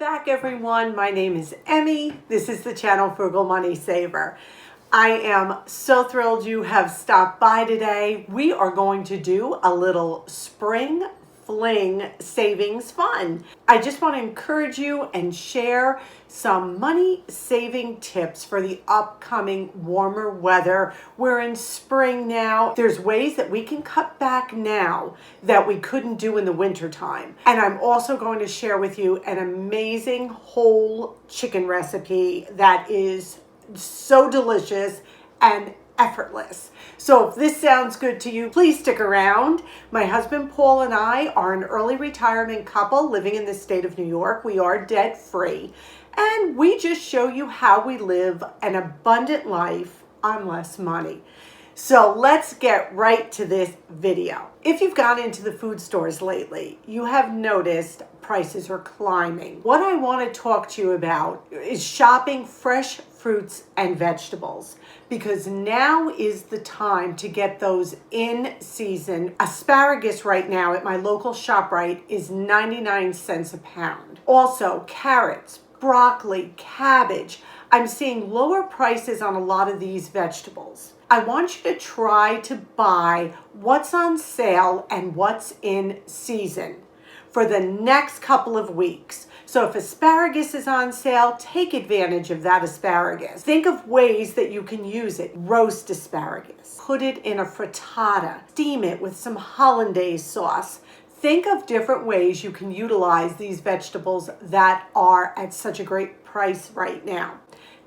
back, everyone. My name is Emmy. This is the channel Frugal Money Saver. I am so thrilled you have stopped by today. We are going to do a little spring fling savings fun. I just want to encourage you and share some money saving tips for the upcoming warmer weather. We're in spring now. There's ways that we can cut back now that we couldn't do in the winter time. And I'm also going to share with you an amazing whole chicken recipe that is so delicious and effortless. So if this sounds good to you, please stick around. My husband Paul and I are an early retirement couple living in the state of New York. We are debt free, and we just show you how we live an abundant life on less money. So let's get right to this video. If you've gone into the food stores lately, you have noticed prices are climbing. What I want to talk to you about is shopping fresh fruits and vegetables, because now is the time to get those in season. Asparagus right now at my local ShopRite is 99 cents a pound. Also, carrots, broccoli, cabbage. I'm seeing lower prices on a lot of these vegetables. I want you to try to buy what's on sale and what's in season for the next couple of weeks. So if asparagus is on sale, take advantage of that asparagus. Think of ways that you can use it. Roast asparagus, put it in a frittata, steam it with some hollandaise sauce. Think of different ways you can utilize these vegetables that are at such a great price right now.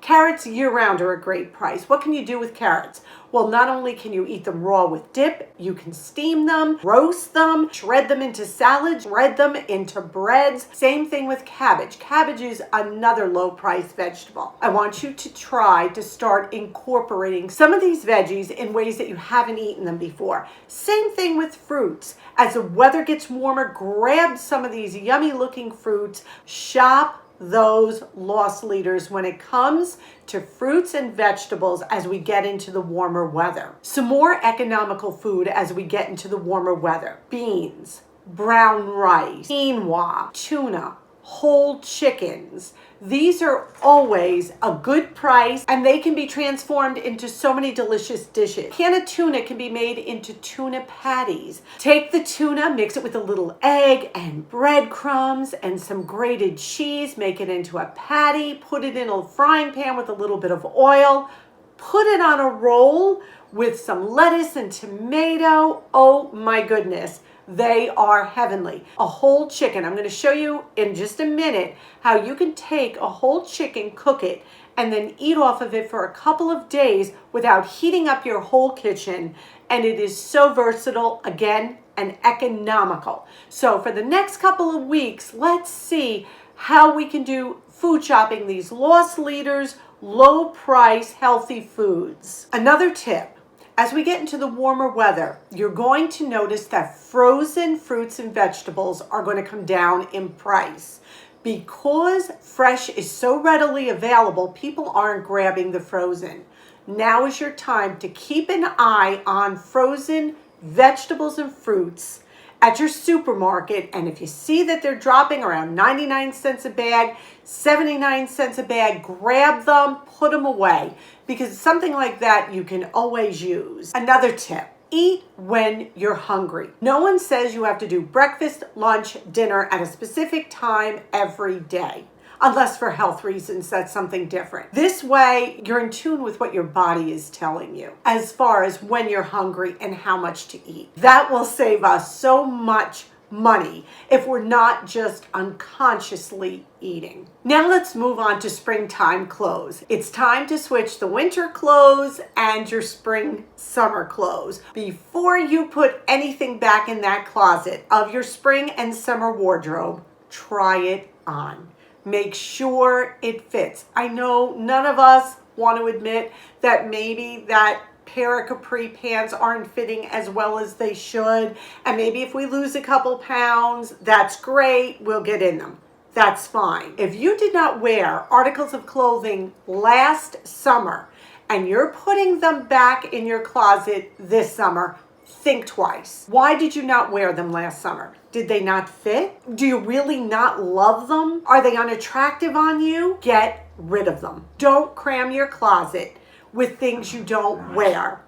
Carrots year-round are a great price. What can you do with carrots? Well, not only can you eat them raw with dip, you can steam them, roast them, shred them into salads, shred them into breads. Same thing with cabbage. Cabbage is another low-price vegetable. I want you to try to start incorporating some of these veggies in ways that you haven't eaten them before. Same thing with fruits. As the weather gets warmer, grab some of these yummy-looking fruits. Shop those loss leaders when it comes to fruits and vegetables as we get into the warmer weather. Some more economical food as we get into the warmer weather. Beans, brown rice, quinoa, tuna, whole chickens. These are always a good price, and they can be transformed into so many delicious dishes. A can of tuna can be made into tuna patties. Take the tuna, mix it with a little egg and breadcrumbs and some grated cheese, make it into a patty, put it in a frying pan with a little bit of oil, put it on a roll with some lettuce and tomato. Oh my goodness. They are heavenly. A whole chicken. I'm going to show you in just a minute how you can take a whole chicken, cook it, and then eat off of it for a couple of days without heating up your whole kitchen. And it is so versatile, again, and economical. So for the next couple of weeks, let's see how we can do food shopping, these loss leaders, low price, healthy foods. Another tip. As we get into the warmer weather, you're going to notice that frozen fruits and vegetables are going to come down in price. Because fresh is so readily available, people aren't grabbing the frozen. Now is your time to keep an eye on frozen vegetables and fruits at your supermarket, and if you see that they're dropping around 99 cents a bag, 79 cents a bag, grab them, put them away, because something like that you can always use. Another tip, eat when you're hungry. No one says you have to do breakfast, lunch, dinner at a specific time every day. Unless for health reasons, that's something different. This way, you're in tune with what your body is telling you as far as when you're hungry and how much to eat. That will save us so much money if we're not just unconsciously eating. Now let's move on to springtime clothes. It's time to switch the winter clothes and your spring summer clothes. Before you put anything back in that closet of your spring and summer wardrobe, try it on. Make sure it fits. I know none of us want to admit that maybe that pair of capri pants aren't fitting as well as they should. And maybe if we lose a couple pounds, that's great. We'll get in them. That's fine. If you did not wear articles of clothing last summer and you're putting them back in your closet this summer, think twice. Why did you not wear them last summer? Did they not fit? Do you really not love them? Are they unattractive on you? Get rid of them. Don't cram your closet with things you don't wear.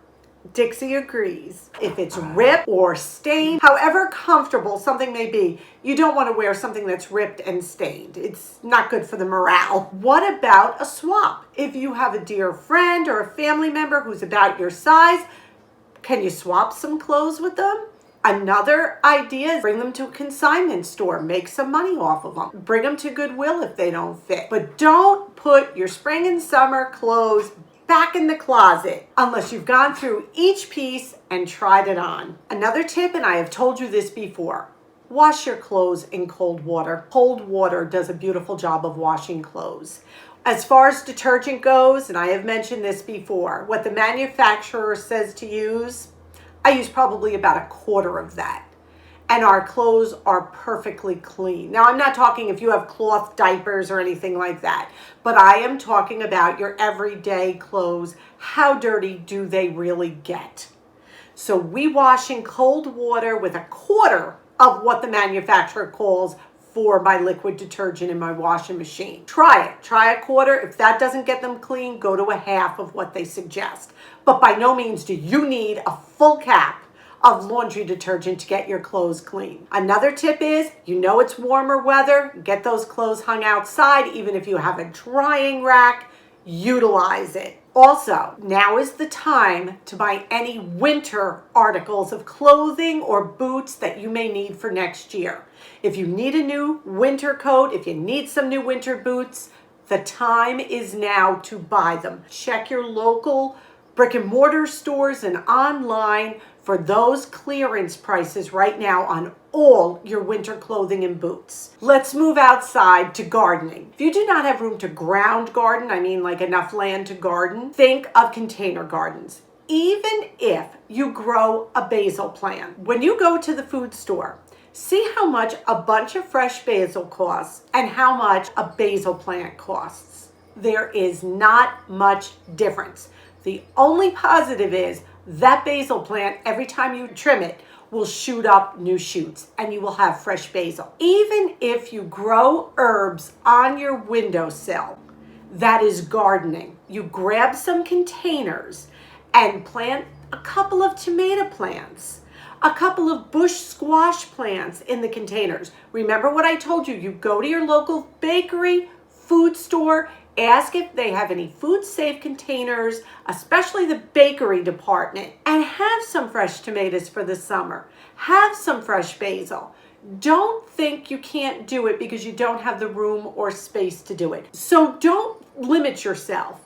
Dixie agrees. If it's ripped or stained, however comfortable something may be, you don't want to wear something that's ripped and stained. It's not good for the morale. What about a swap? If you have a dear friend or a family member who's about your size, can you swap some clothes with them? Another idea is bring them to a consignment store. Make some money off of them. Bring them to Goodwill if they don't fit. But don't put your spring and summer clothes back in the closet unless you've gone through each piece and tried it on. Another tip, and I have told you this before, wash your clothes in cold water. Cold water does a beautiful job of washing clothes. As far as detergent goes, and I have mentioned this before, what the manufacturer says to use, I use probably about a quarter of that. And our clothes are perfectly clean. Now, I'm not talking if you have cloth diapers or anything like that, but I am talking about your everyday clothes. How dirty do they really get? So we wash in cold water with a quarter of what the manufacturer calls for my liquid detergent in my washing machine. Try it. Try a quarter. If that doesn't get them clean, go to a half of what they suggest. But by no means do you need a full cap of laundry detergent to get your clothes clean. Another tip is, you know it's warmer weather, get those clothes hung outside. Even if you have a drying rack, utilize it. Also, now is the time to buy any winter articles of clothing or boots that you may need for next year. If you need a new winter coat, if you need some new winter boots, the time is now to buy them. Check your local brick and mortar stores and online for those clearance prices right now on all your winter clothing and boots. Let's move outside to gardening. If you do not have room to ground garden, I mean like enough land to garden, think of container gardens. Even if you grow a basil plant, when you go to the food store, see how much a bunch of fresh basil costs and how much a basil plant costs. There is not much difference. The only positive is that basil plant, every time you trim it, will shoot up new shoots and you will have fresh basil. Even if you grow herbs on your windowsill, that is gardening. You grab some containers and plant a couple of tomato plants, a couple of bush squash plants in the containers. Remember what I told you, you go to your local bakery, food store, ask if they have any food safe containers, especially the bakery department, and have some fresh tomatoes for the summer. Have some fresh basil. Don't think you can't do it because you don't have the room or space to do it. So don't limit yourself.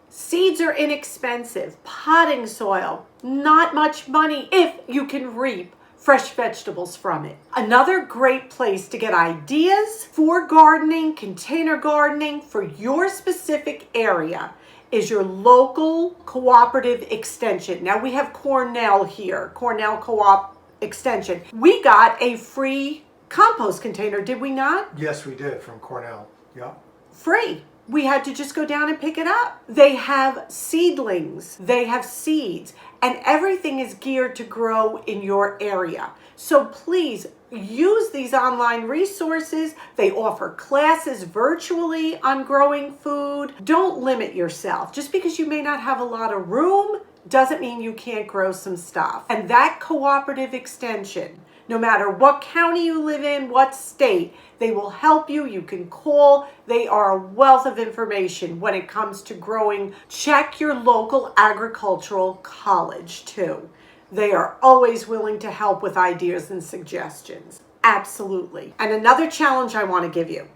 Seeds are inexpensive. Potting soil, not much money if you can reap fresh vegetables from it. Another great place to get ideas for gardening, container gardening for your specific area is your local cooperative extension. Now we have Cornell here, Cornell Co-op Extension. We got a free compost container, did we not? Yes, we did, from Cornell. Yeah. Free. We had to just go down and pick it up. They have seedlings, they have seeds, and everything is geared to grow in your area. So please use these online resources. They offer classes virtually on growing food. Don't limit yourself. Just because you may not have a lot of room doesn't mean you can't grow some stuff. And that cooperative extension, no matter what county you live in, what state, they will help you. You can call. They are a wealth of information when it comes to growing. Check your local agricultural college too. They are always willing to help with ideas and suggestions. Absolutely. And another challenge I want to give you.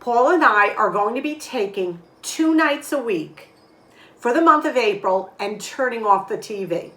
Paul and I are going to be taking 2 nights a week for the month of April and turning off the TV.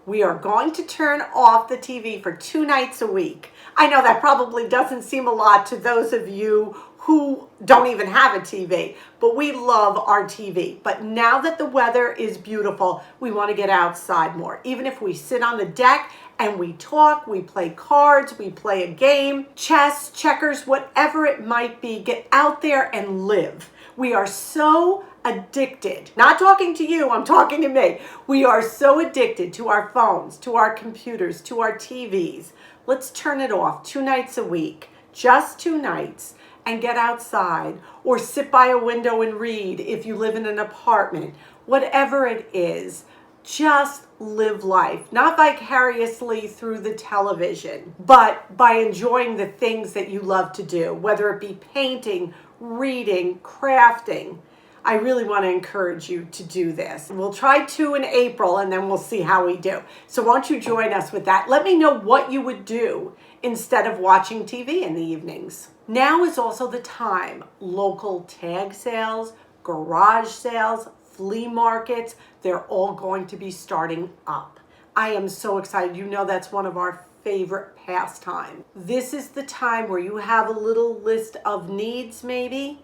We are going to turn off the TV for 2 nights a week. I know that probably doesn't seem a lot to those of you who don't even have a TV, but we love our TV. But now that the weather is beautiful, we want to get outside more. Even if we sit on the deck and we talk, we play cards, we play a game, chess, checkers, whatever it might be, get out there and live. We are so addicted. Not talking to you, I'm talking to me. We are so addicted to our phones, to our computers, to our TVs. Let's turn it off 2 nights a week, just 2 nights, and get outside or sit by a window and read if you live in an apartment. Whatever it is, just live life, not vicariously through the television, but by enjoying the things that you love to do, whether it be painting, reading, crafting. I really want to encourage you to do this. We'll try 2 in April and then we'll see how we do. So won't you join us with that? Let me know what you would do instead of watching TV in the evenings. Now is also the time. Local tag sales, garage sales, flea markets, they're all going to be starting up. I am so excited. You know that's one of our favorite pastimes. This is the time where you have a little list of needs maybe.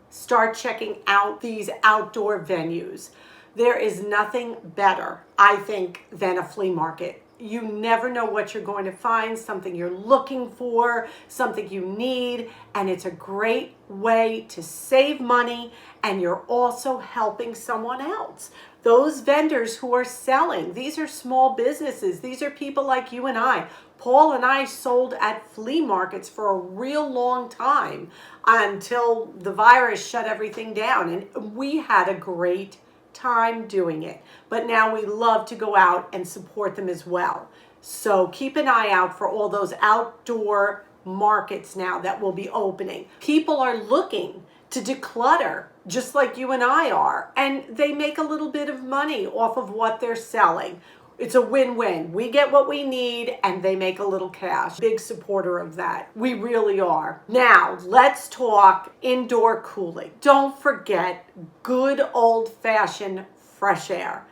Start checking out these outdoor venues. There is nothing better, I think, than a flea market. You never know what you're going to find, something you're looking for, something you need, and it's a great way to save money, and you're also helping someone else. Those vendors who are selling, these are small businesses. These are people like you and I. Paul and I sold at flea markets for a real long time until the virus shut everything down, and we had a great time doing it. But now we love to go out and support them as well. So keep an eye out for all those outdoor markets now that will be opening. People are looking to declutter just like you and I are, and they make a little bit of money off of what they're selling. It's a win-win. We get what we need and they make a little cash. Big supporter of that. We really are. Now, let's talk indoor cooling. Don't forget good old-fashioned fresh air.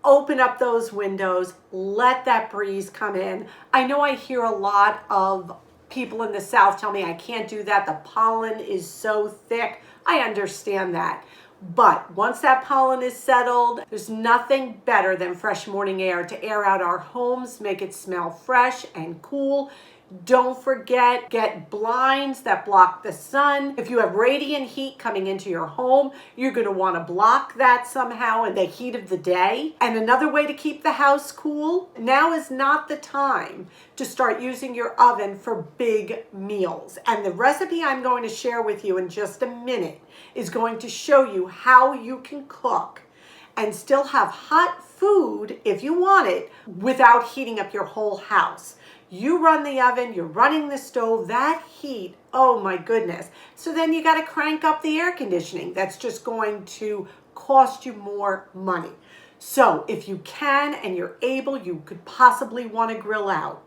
Open up those windows, let that breeze come in. I know I hear a lot of people in the South tell me I can't do that. The pollen is so thick. I understand that. But once that pollen is settled, there's nothing better than fresh morning air to air out our homes, make it smell fresh and cool. Don't forget, get blinds that block the sun. If you have radiant heat coming into your home, you're going to want to block that somehow in the heat of the day. And another way to keep the house cool, now is not the time to start using your oven for big meals. And the recipe I'm going to share with you in just a minute is going to show you how you can cook and still have hot food if you want it without heating up your whole house. You run the oven, you're running the stove, that heat, oh my goodness. So then you got to crank up the air conditioning. That's just going to cost you more money. So if you can and you're able, you could possibly want to grill out.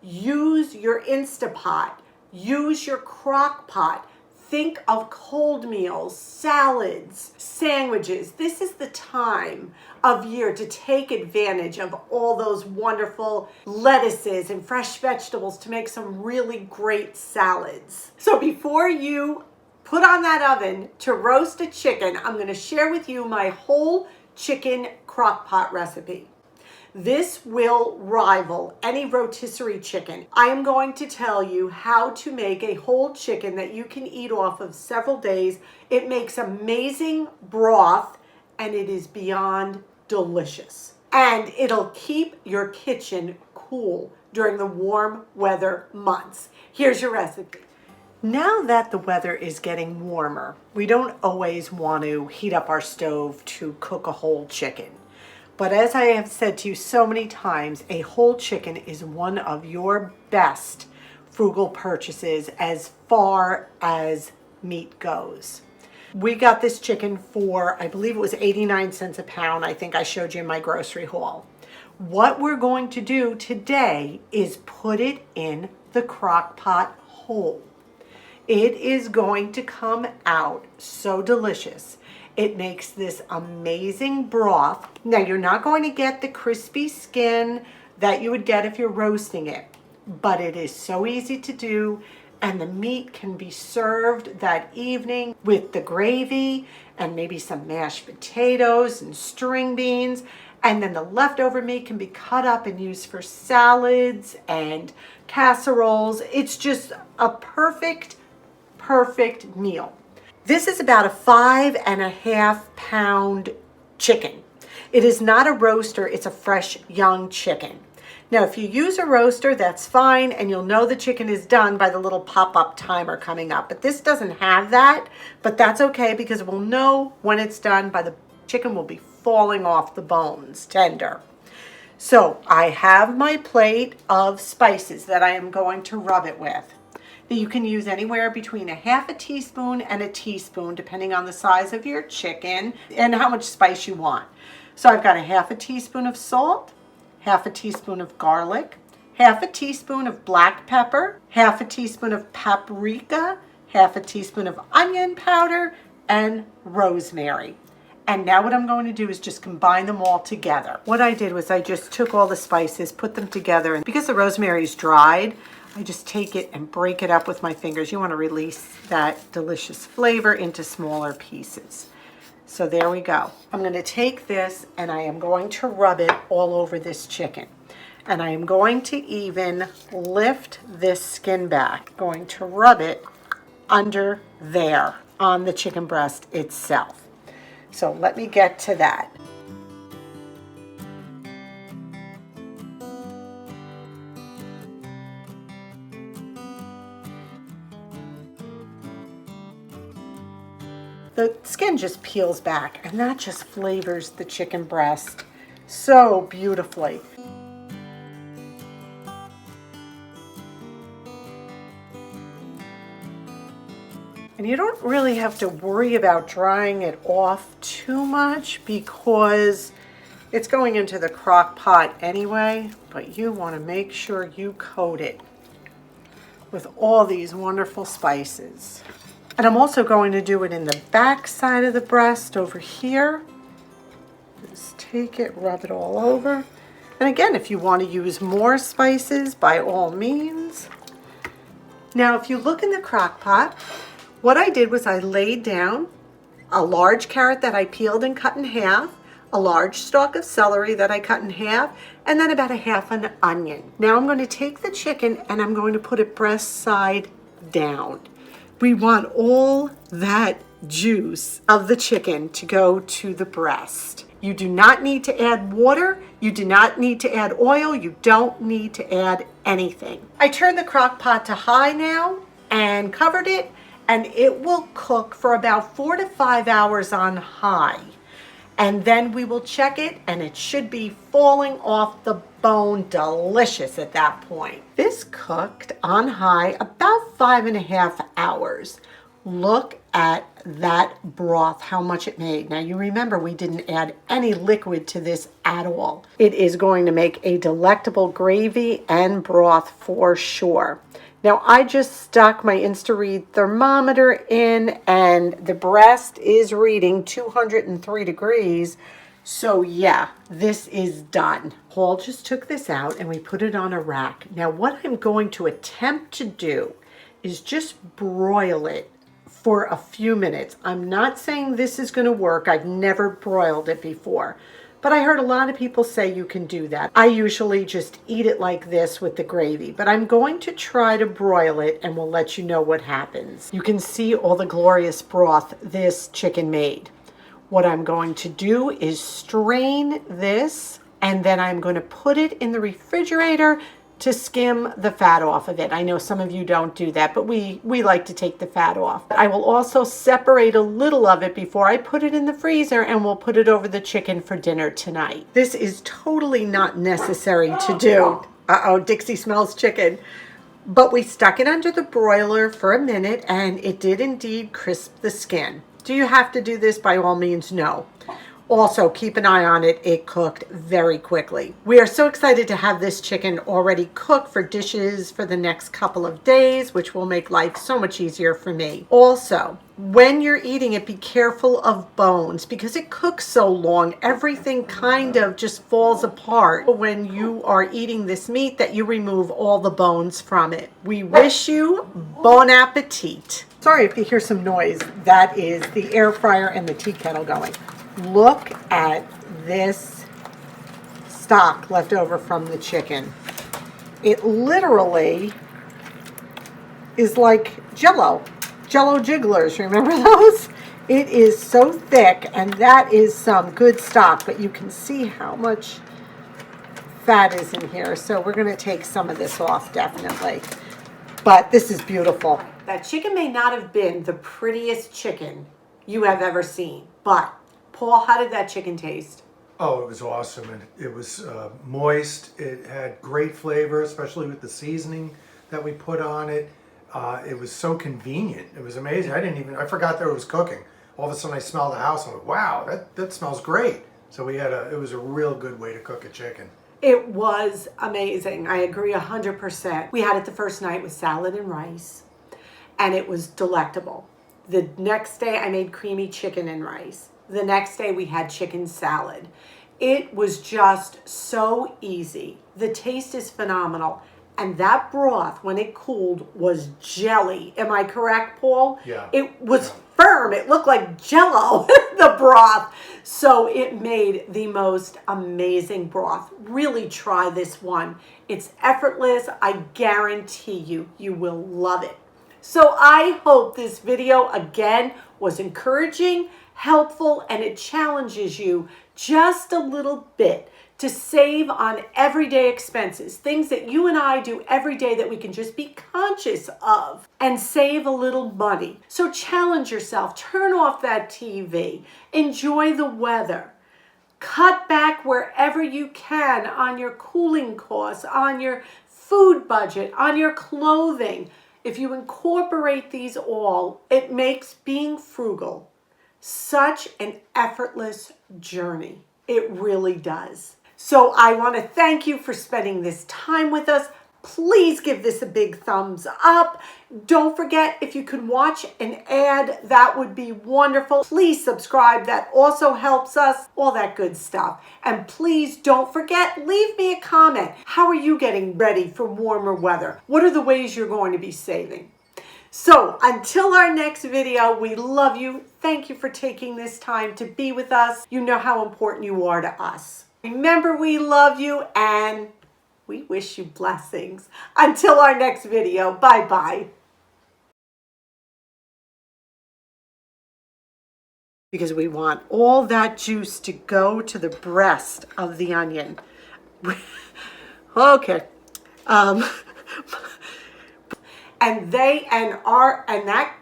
Use your Instapot, use your Crockpot. Think of cold meals, salads, sandwiches. This is the time of year to take advantage of all those wonderful lettuces and fresh vegetables to make some really great salads. So before you put on that oven to roast a chicken, I'm going to share with you my whole chicken crockpot recipe. This will rival any rotisserie chicken. I am going to tell you how to make a whole chicken that you can eat off of several days. It makes amazing broth and it is beyond delicious. And it'll keep your kitchen cool during the warm weather months. Here's your recipe. Now that the weather is getting warmer, we don't always want to heat up our stove to cook a whole chicken. But as I have said to you so many times, a whole chicken is one of your best frugal purchases as far as meat goes. We got this chicken for, I believe it was 89 cents a pound. I think I showed you in my grocery haul. What we're going to do today is put it in the crock pot whole. It is going to come out so delicious. It makes this amazing broth. Now, you're not going to get the crispy skin that you would get if you're roasting it, but it is so easy to do, and the meat can be served that evening with the gravy and maybe some mashed potatoes and string beans, and then the leftover meat can be cut up and used for salads and casseroles. It's just a perfect meal. This is about a 5.5 pound chicken. It is not a roaster, it's a fresh young chicken. Now, if you use a roaster, that's fine, and you'll know the chicken is done by the little pop-up timer coming up. But this doesn't have that, but that's okay because we'll know when it's done by the chicken will be falling off the bones, tender. So I have my plate of spices that I am going to rub it with. Now, you can use anywhere between 1/2 teaspoon and a teaspoon, depending on the size of your chicken and how much spice you want. So I've got 1/2 teaspoon of salt, 1/2 teaspoon of garlic, 1/2 teaspoon of black pepper, 1/2 teaspoon of paprika, 1/2 teaspoon of onion powder, and rosemary. And now what I'm going to do is just combine them all together. What I did was I just took all the spices, put them together, and because the rosemary is dried, I just take it and break it up with my fingers. You want to release that delicious flavor into smaller pieces. So there we go. I'm going to take this and I am going to rub it all over this chicken. And I am going to even lift this skin back. Going to rub it under there on the chicken breast itself. So let me get to that. The skin just peels back, and that just flavors the chicken breast so beautifully. And you don't really have to worry about drying it off too much because it's going into the crock pot anyway, but you want to make sure you coat it with all these wonderful spices. And I'm also going to do it in the back side of the breast over here. Just take it, rub it all over. And again, if you want to use more spices, by all means. Now, if you look in the crock pot, what I did was I laid down a large carrot that I peeled and cut in half, a large stalk of celery that I cut in half, and then about 1/2 an onion. Now I'm going to take the chicken and I'm going to put it breast side down. We want all that juice of the chicken to go to the breast. You do not need to add water. You do not need to add oil. You don't need to add anything. I turned the crock pot to high now and covered it, and it will cook for about 4 to 5 hours on high. And then we will check it, and it should be falling off the bone delicious at that point. This cooked on high about 5.5 hours. Look at that broth, how much it made. Now you remember we didn't add any liquid to this at all. It is going to make a delectable gravy and broth for sure. Now I just stuck my InstaRead thermometer in and the breast is reading 203 degrees. So yeah, this is done. Paul just took this out and we put it on a rack. Now what I'm going to attempt to do is just broil it for a few minutes. I'm not saying this is going to work. I've never broiled it before. But I heard a lot of people say you can do that. I usually just eat it like this with the gravy, but I'm going to try to broil it and we'll let you know what happens. You can see all the glorious broth this chicken made. What I'm going to do is strain this and then I'm going to put it in the refrigerator to skim the fat off of it. I know some of you don't do that, but we like to take the fat off. I will also separate a little of it before I put it in the freezer and we'll put it over the chicken for dinner tonight. This is totally not necessary to do. Uh-oh, Dixie smells chicken. But we stuck it under the broiler for a minute and it did indeed crisp the skin. Do you have to do this? By all means, no. Also, keep an eye on it. It cooked very quickly. We are so excited to have this chicken already cooked for dishes for the next couple of days, which will make life so much easier for me. Also, when you're eating it, be careful of bones because it cooks so long. Everything kind of just falls apart when you are eating this meat that you remove all the bones from it. We wish you bon appetit. Sorry if you hear some noise. That is the air fryer and the tea kettle going. Look at this stock left over from the chicken. It literally is like Jell-O. Jello jigglers. Remember those? It is so thick, and that is some good stock, but you can see how much fat is in here. So we're going to take some of this off, definitely. But this is beautiful. That chicken may not have been the prettiest chicken you have ever seen, but Paul, how did that chicken taste? Oh, it was awesome, and it was moist. It had great flavor, especially with the seasoning that we put on it. It was so convenient. It was amazing. I forgot that it was cooking. All of a sudden I smelled the house and I went, wow, that smells great. So it was a real good way to cook a chicken. It was amazing. I agree 100%. We had it the first night with salad and rice, and it was delectable. The next day I made creamy chicken and rice. The next day we had chicken salad. It was just so easy. The taste is phenomenal. And that broth, when it cooled, was jelly. Am I correct, Paul? Yeah. It was firm. It looked like Jell-O, the broth. So it made the most amazing broth. Really try this one. It's effortless. I guarantee you, you will love it. So I hope this video, again, was encouraging, helpful, and it challenges you just a little bit to save on everyday expenses, things that you and I do every day that we can just be conscious of and save a little money. So challenge yourself, turn off that TV, enjoy the weather, cut back wherever you can on your cooling costs, on your food budget, on your clothing. If you incorporate these all, it makes being frugal such an effortless journey. It really does. So I want to thank you for spending this time with us. Please give this a big thumbs up. Don't forget, if you can watch an ad, that would be wonderful. Please subscribe. That also helps us. All that good stuff. And please don't forget, leave me a comment. How are you getting ready for warmer weather? What are the ways you're going to be saving? So until our next video, we love you. Thank you for taking this time to be with us. You know how important you are to us. Remember, we love you and we wish you blessings. Until our next video, bye-bye. Because we want all that juice to go to the breast of the onion. Okay. And that